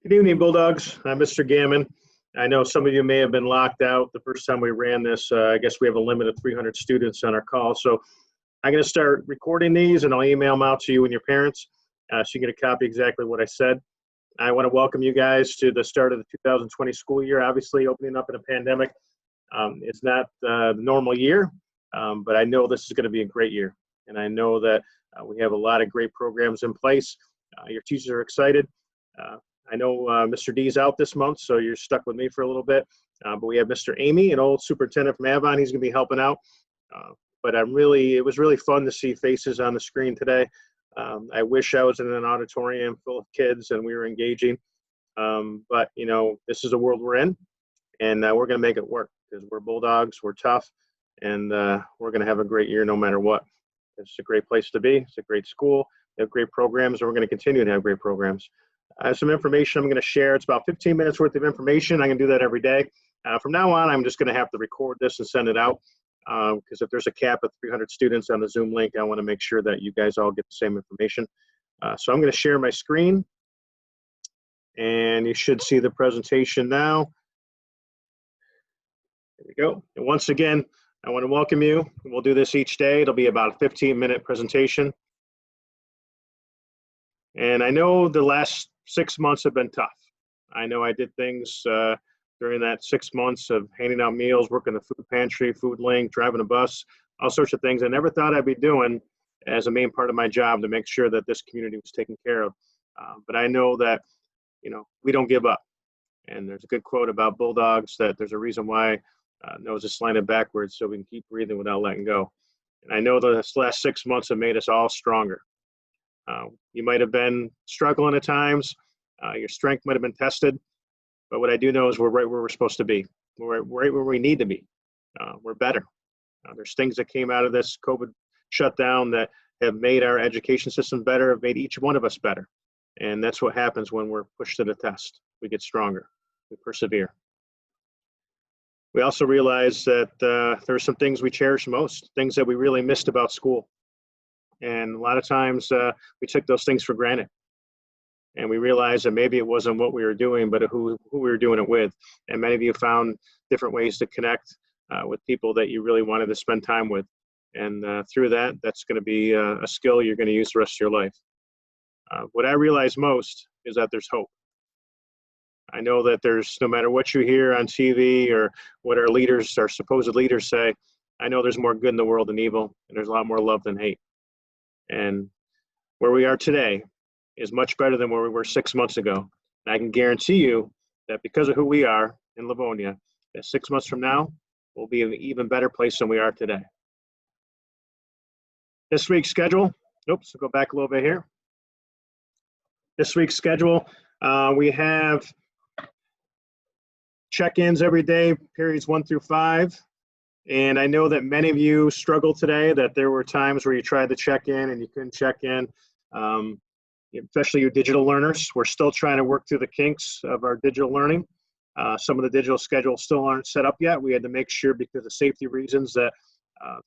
Good evening, Bulldogs. I'm Mr. Gammon. I know some of you may have been locked out the first time we ran this. I guess we have a limit of 300 students on our call. So I'm going to start recording these and I'll email them out to you and your parents so you get a copy exactly what I said. I want to welcome you guys to the start of the 2020 school year. Obviously, opening up in a pandemic, it's not the normal year, but I know this is going to be a great year. And I know that we have a lot of great programs in place. Your teachers are excited. I know Mr. D's out this month, so you're stuck with me for a little bit. But we have Mr. Amy, an old superintendent from Avon. He's going to be helping out. But it was really fun to see faces on the screen today. I wish I was in an auditorium full of kids and we were engaging. But, you know, this is the world we're in, and we're going to make it work because we're Bulldogs, we're tough, and we're going to have a great year no matter what. It's a great place to be. It's a great school. They have great programs, and we're going to continue to have great programs. I have some information I'm going to share. It's about 15 minutes worth of information. I can do that every day. From now on, I'm just going to have to record this and send it out because if there's a cap of 300 students on the Zoom link, I want to make sure that you guys all get the same information. So I'm going to share my screen, and you should see the presentation now. There we go. And once again, I want to welcome you. We'll do this each day. It'll be about a 15-minute presentation. And I know the last 6 months have been tough. I know I did things during that 6 months of handing out meals, working the food pantry, food link, driving a bus, all sorts of things I never thought I'd be doing as a main part of my job to make sure that this community was taken care of. But I know that, you know, we don't give up. And there's a good quote about Bulldogs that there's a reason why nose is slanted backwards so we can keep breathing without letting go. And I know the last 6 months have made us all stronger. You might have been struggling at times. Your strength might have been tested. But what I do know is we're right where we're supposed to be. We're right where we need to be. We're better. There's things that came out of this COVID shutdown that have made our education system better, have made each one of us better. And that's what happens when we're pushed to the test. We get stronger. We persevere. We also realize that there are some things we cherish most, things that we really missed about school. And a lot of times we took those things for granted. And we realized that maybe it wasn't what we were doing, but who we were doing it with. And many of you found different ways to connect with people that you really wanted to spend time with. And through that, that's going to be a skill you're going to use the rest of your life. What I realize most is that there's hope. I know that there's, no matter what you hear on TV or what our leaders, our supposed leaders say, I know there's more good in the world than evil, and there's a lot more love than hate. And where we are today is much better than where we were 6 months ago. And I can guarantee you that because of who we are in Livonia, that 6 months from now, we'll be in an even better place than we are today. This week's schedule, oops, I'll go back a little bit here. This week's schedule, we have check-ins every day, periods 1 through 5. And I know that many of you struggled today, that there were times where you tried to check in and you couldn't check in, especially you digital learners. We're still trying to work through the kinks of our digital learning. Some of the digital schedules still aren't set up yet. We had to make sure, because of safety reasons, that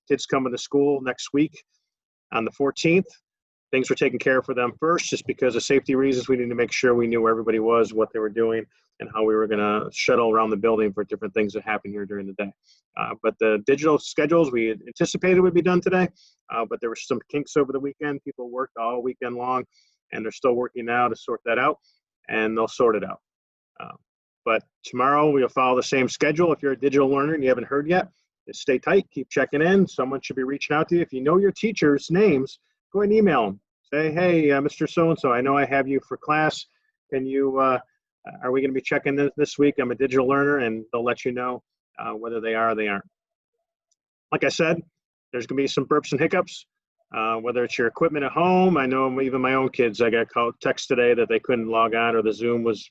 kids coming to school next week on the 14th, things were taken care of for them first. Just because of safety reasons, we need to make sure we knew where everybody was, what they were doing, and how we were going to shuttle around the building for different things that happen here during the day. But the digital schedules we anticipated would be done today, but there were some kinks over the weekend. People worked all weekend long, and they're still working now to sort that out, and they'll sort it out. But tomorrow we'll follow the same schedule. If you're a digital learner and you haven't heard yet, just stay tight, keep checking in. Someone should be reaching out to you. If you know your teachers' names, go ahead and email them. Say, hey, Mr. So-and-so, I know I have you for class. Can you, are we going to be checking this week? I'm a digital learner, and they'll let you know whether they are or they aren't. Like I said, there's going to be some burps and hiccups, whether it's your equipment at home. I know even my own kids, I got text today that they couldn't log on, or the Zoom was,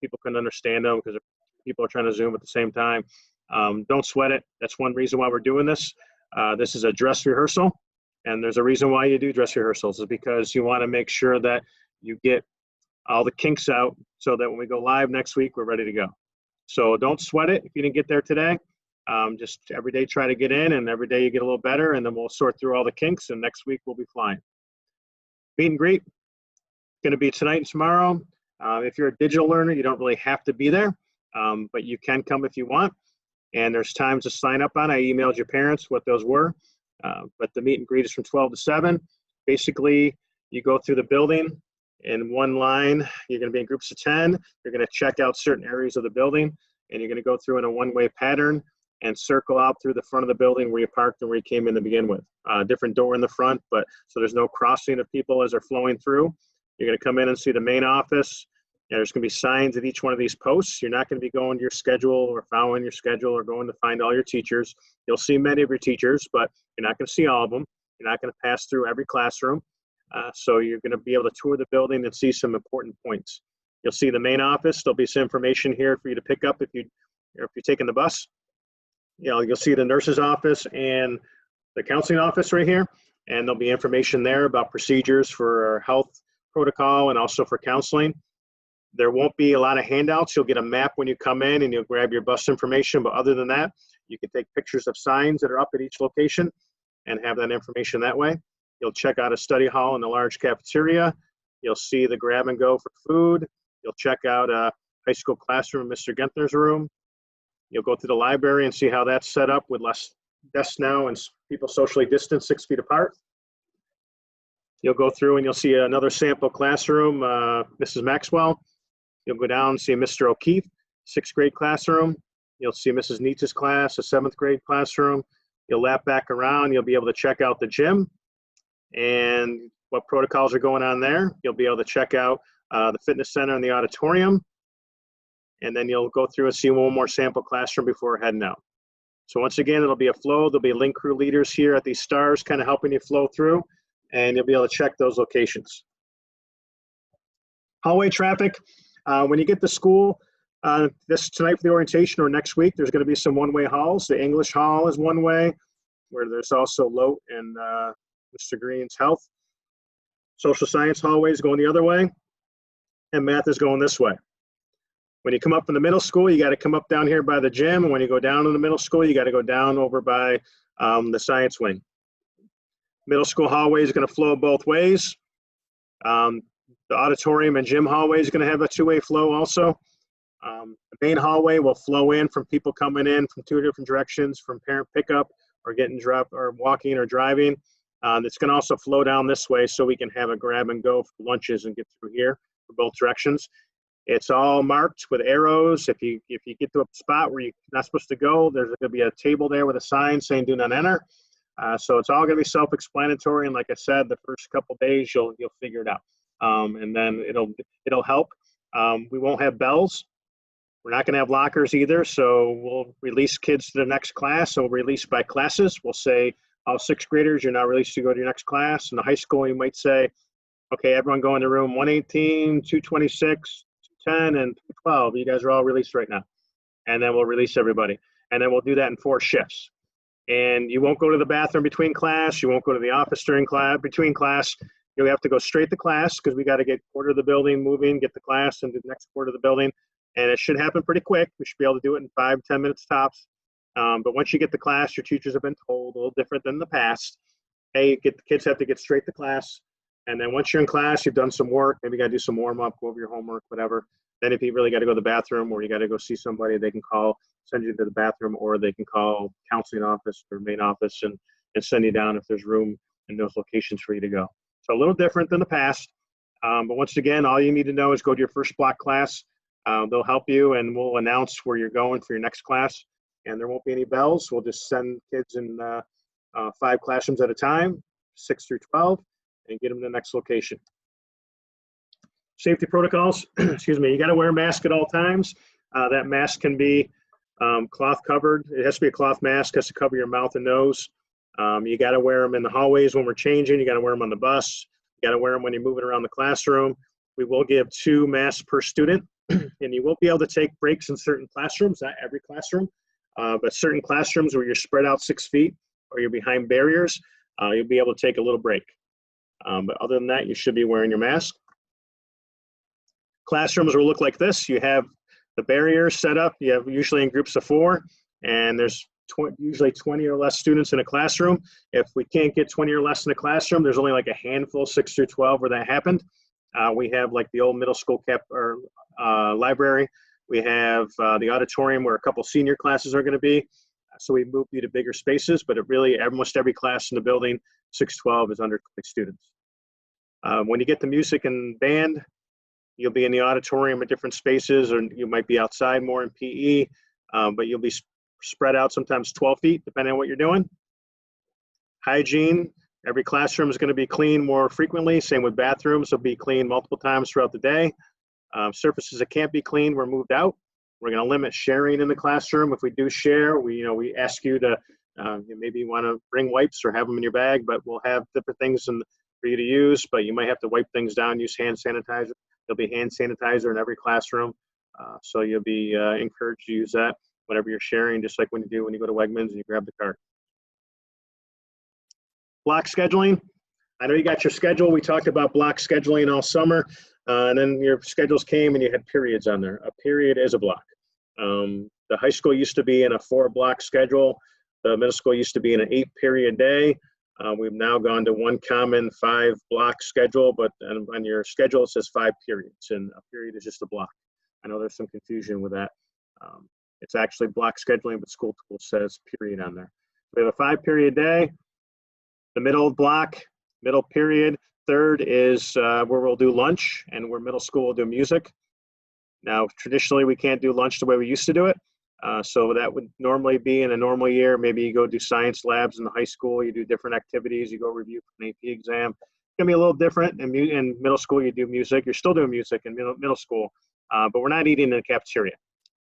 people couldn't understand them because people are trying to Zoom at the same time. Don't sweat it. That's one reason why we're doing this. This is a dress rehearsal. And there's a reason why you do dress rehearsals, is because you want to make sure that you get all the kinks out so that when we go live next week, we're ready to go. So don't sweat it if you didn't get there today. Just every day try to get in, and every day you get a little better, and then we'll sort through all the kinks, and next week we'll be flying. Meet and greet, going to be tonight and tomorrow. If you're a digital learner, you don't really have to be there, but you can come if you want. And there's times to sign up on. I emailed your parents what those were, but the meet and greet is from 12 to 7. Basically, you go through the building in one line. You're going to be in groups of 10. You're going to check out certain areas of the building, and you're going to go through in a one-way pattern and circle out through the front of the building where you parked and where you came in to begin with. Different door in the front, but so there's no crossing of people as they're flowing through. You're going to come in and see the main office. And there's going to be signs at each one of these posts. You're not going to be going to your schedule or following your schedule or going to find all your teachers. You'll see many of your teachers, but you're not going to see all of them. You're not going to pass through every classroom. So you're going to be able to tour the building and see some important points. You'll see the main office. There'll be some information here for you to pick up if you're taking the bus. You'll see the nurse's office and the counseling office right here. And there'll be information there about procedures for our health protocol and also for counseling. There won't be a lot of handouts. You'll get a map when you come in and you'll grab your bus information. But other than that, you can take pictures of signs that are up at each location and have that information that way. You'll check out a study hall in the large cafeteria. You'll see the grab and go for food. You'll check out a high school classroom in Mr. Gentner's room. You'll go through the library and see how that's set up with less desks now and people socially distanced 6 feet apart. You'll go through and you'll see another sample classroom, Mrs. Maxwell. You'll go down and see Mr. O'Keefe, 6th grade classroom. You'll see Mrs. Nietzsche's class, a 7th grade classroom. You'll lap back around. You'll be able to check out the gym and what protocols are going on there. You'll be able to check out the fitness center and the auditorium. And then you'll go through and see one more sample classroom before heading out. So once again, it'll be a flow. There'll be link crew leaders here at these stars kind of helping you flow through, and you'll be able to check those locations. Hallway traffic. When you get to school, tonight for the orientation or next week, there's going to be some one-way halls. The English hall is one way, where there's also Lote and Mr. Green's health. Social science hallway is going the other way, and math is going this way. When you come up in the middle school, you got to come up down here by the gym, and when you go down in the middle school, you got to go down over by the science wing. Middle school hallway is going to flow both ways. The auditorium and gym hallway is going to have a two-way flow also. The main hallway will flow in from people coming in from two different directions, from parent pickup or getting dropped or walking or driving. It's going to also flow down this way so we can have a grab and go for lunches and get through here for both directions. It's all marked with arrows. If you get to a spot where you're not supposed to go, there's going to be a table there with a sign saying do not enter. So it's all going to be self-explanatory. And like I said, the first couple days, you'll figure it out. And then it'll help. We won't have bells. We're not going to have lockers either. So we'll release kids to the next class. So we'll release by classes. We'll say all 6th graders, you're now released to go to your next class. In the high school, you might say, okay, everyone go into room 118, 226, 210, and 212. You guys are all released right now. And then we'll release everybody. And then we'll do that in 4 shifts. And you won't go to the bathroom between class. You won't go to the office during class, between class. You'll have to go straight to class because we got to get quarter of the building moving, get the class into the next quarter of the building. And it should happen pretty quick. We should be able to do it in 5-10 minutes tops. But once you get to class, your teachers have been told, a little different than the past, hey, the kids have to get straight to class. And then once you're in class, you've done some work, maybe you got to do some warm up, go over your homework, whatever. Then if you really got to go to the bathroom or you got to go see somebody, they can send you to the bathroom, or they can call counseling office or main office and send you down if there's room in those locations for you to go. So a little different than the past. But once again, all you need to know is go to your first block class. They'll help you, and we'll announce where you're going for your next class. And there won't be any bells. We'll just send kids in 5 classrooms at a time, 6 through 12, and get them to the next location. Safety protocols, excuse me, you got to wear a mask at all times. That mask can be cloth covered. It has to be a cloth mask, has to cover your mouth and nose. You got to wear them in the hallways when we're changing. You got to wear them on the bus. You got to wear them when you're moving around the classroom. We will give 2 masks per student, and you won't be able to take breaks in certain classrooms, not every classroom, but certain classrooms where you're spread out 6 feet or you're behind barriers, you'll be able to take a little break. But other than that, you should be wearing your mask. Classrooms will look like this. You have the barriers set up. You have usually in groups of 4, and there's usually 20 or less students in a classroom. If we can't get 20 or less in a classroom, there's only like a handful, 6 through 12, where that happened. We have like the old middle school library. We have the auditorium where a couple senior classes are going to be. So we moved you to bigger spaces, but it really, almost every class in the building, 612, is under 20 students. When you get to music and band, you'll be in the auditorium at different spaces, or you might be outside more in PE, but you'll be spread out sometimes 12 feet, depending on what you're doing. Hygiene, every classroom is going to be cleaned more frequently. Same with bathrooms, they'll be cleaned multiple times throughout the day. Surfaces that can't be cleaned, we're moved out. We're going to limit sharing in the classroom. If we do share, we ask you to maybe you want to bring wipes or have them in your bag, but we'll have different things for you to use, but you might have to wipe things down, use hand sanitizer. There'll be hand sanitizer in every classroom. So you'll be encouraged to use that whenever you're sharing, just like when you go to Wegmans and you grab the cart. Block scheduling. I know you got your schedule. We talked about block scheduling all summer, and then your schedules came and you had periods on there. A period is a block. The high school used to be in a 4-block schedule. The middle school used to be in an 8-period day. We've now gone to one common 5-block schedule, but on your schedule it says 5 periods, and a period is just a block. I know there's some confusion with that. It's actually block scheduling, but school tool says period on there. We have a 5-period day. The middle block, middle period. Third is where we'll do lunch, and where middle school will do music. Now, traditionally, we can't do lunch the way we used to do it. So that would normally be in a normal year. Maybe you go do science labs in the high school, you do different activities, you go review for an AP exam. It's gonna be a little different. In middle school, you do music. You're still doing music in middle school, but we're not eating in the cafeteria.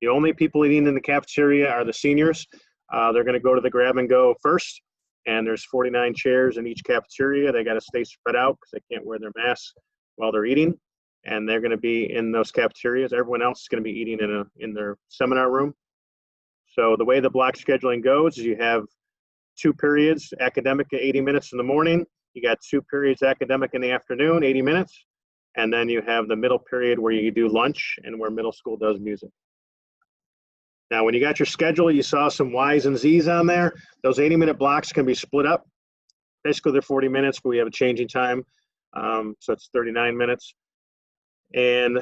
The only people eating in the cafeteria are the seniors. They're gonna go to the grab and go first, and there's 49 chairs in each cafeteria. They gotta stay spread out because they can't wear their masks while they're eating. And they're gonna be in those cafeterias. Everyone else is gonna be eating in their seminar room. So the way the block scheduling goes is you have 2 periods, academic at 80 minutes in the morning. You got 2 periods academic in the afternoon, 80 minutes. And then you have the middle period where you do lunch and where middle school does music. Now, when you got your schedule, you saw some Y's and Z's on there. Those 80-minute blocks can be split up. Basically, they're 40 minutes, but we have a changing time. So it's 39 minutes. And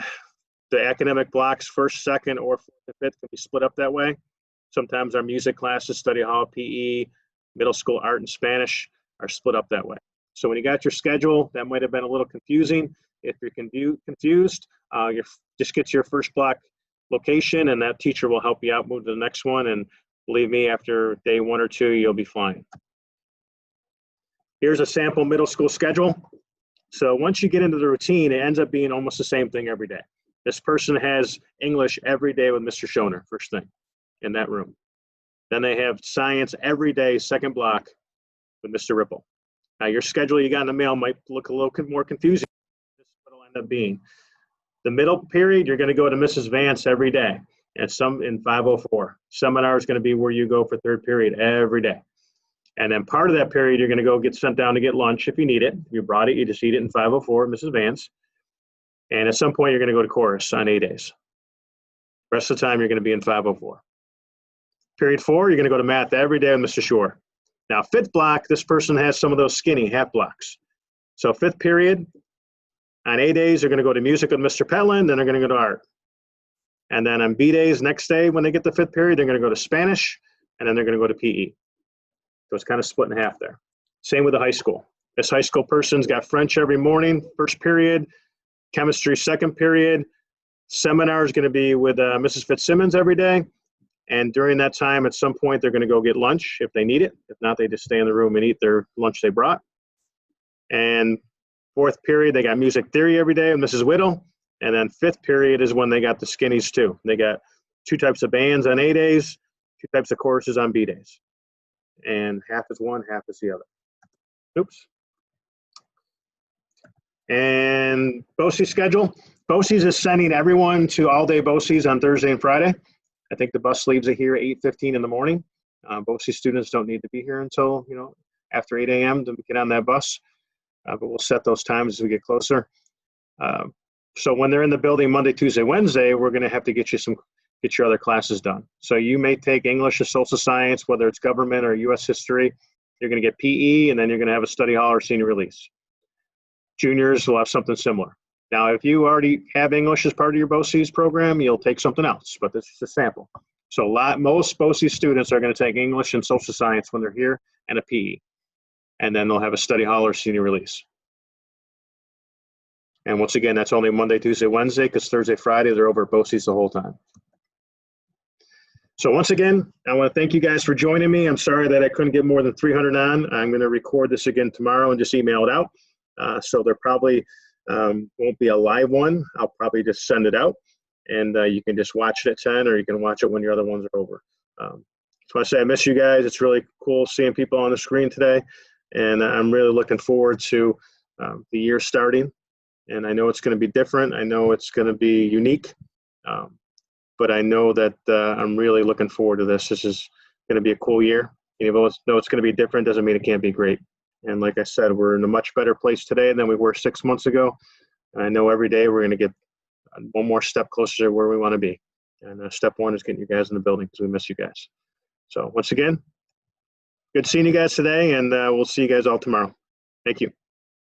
the academic blocks, first, second, or fourth and fifth, can be split up that way. Sometimes our music classes, study hall, PE, middle school art and Spanish are split up that way. So when you got your schedule, that might have been a little confusing. If you're confused, you just get your first block location and that teacher will help you out, move to the next one. And believe me, after day 1 or 2, you'll be fine. Here's a sample middle school schedule. So once you get into the routine, it ends up being almost the same thing every day. This person has English every day with Mr. Schoner, first thing, in that room. Then they have science every day, second block, with Mr. Ripple. Now your schedule you got in the mail might look a little more confusing. This is what it'll end up being. The middle period, you're gonna go to Mrs. Vance every day, and some in 504. Seminar is gonna be where you go for third period every day. And then part of that period, you're gonna go get sent down to get lunch if you need it. If you brought it, you just eat it in 504, Mrs. Vance. And at some point, you're gonna go to chorus on A days. Rest of the time, you're gonna be in 504. Period 4, you're gonna go to math every day with Mr. Shore. Now, fifth block, this person has some of those skinny half blocks. So fifth period, on A days, they're gonna go to music with Mr. Petland, then they're gonna go to art. And then on B days, next day, when they get the fifth period, they're gonna go to Spanish, and then they're gonna go to PE. So it's kind of split in half there. Same with the high school. This high school person's got French every morning, first period, chemistry, second period. Seminar is gonna be with Mrs. Fitzsimmons every day. And during that time, at some point, they're gonna go get lunch if they need it. If not, they just stay in the room and eat their lunch they brought. And fourth period, they got music theory every day with Mrs. Whittle. And then fifth period is when they got the skinnies too. They got 2 types of bands on A days, 2 types of choruses on B days. And half is one, half is the other. Oops. And BOCES schedule. BOCES is sending everyone to all-day BOCES on Thursday and Friday. I think the bus leaves here at 8:15 in the morning. BOCES students don't need to be here until, after 8 a.m. to get on that bus. But we'll set those times as we get closer. So when they're in the building Monday, Tuesday, Wednesday, we're going to have to get your other classes done. So you may take English or social science, whether it's government or U.S. history. You're going to get PE, and then you're going to have a study hall or senior release. Juniors will have something similar. Now, if you already have English as part of your BOCES program, you'll take something else, but this is a sample. So most BOCES students are going to take English and social science when they're here and a PE. And then they'll have a study hall or senior release. And once again, that's only Monday, Tuesday, Wednesday, because Thursday, Friday, they're over at BOCES the whole time. So once again, I want to thank you guys for joining me. I'm sorry that I couldn't get more than 300 on. I'm going to record this again tomorrow and just email it out. So there probably won't be a live one. I'll probably just send it out, and you can just watch it at 10, or you can watch it when your other ones are over. Just want to say I miss you guys. It's really cool seeing people on the screen today, and I'm really looking forward to the year starting. And I know it's going to be different. I know it's going to be unique, but I know that I'm really looking forward to this. This is going to be a cool year. Even though it's going to be different, doesn't mean it can't be great. And like I said, we're in a much better place today than we were 6 months ago. And I know every day we're going to get one more step closer to where we want to be. And step one is getting you guys in the building, because we miss you guys. So once again, good seeing you guys today, and we'll see you guys all tomorrow. Thank you.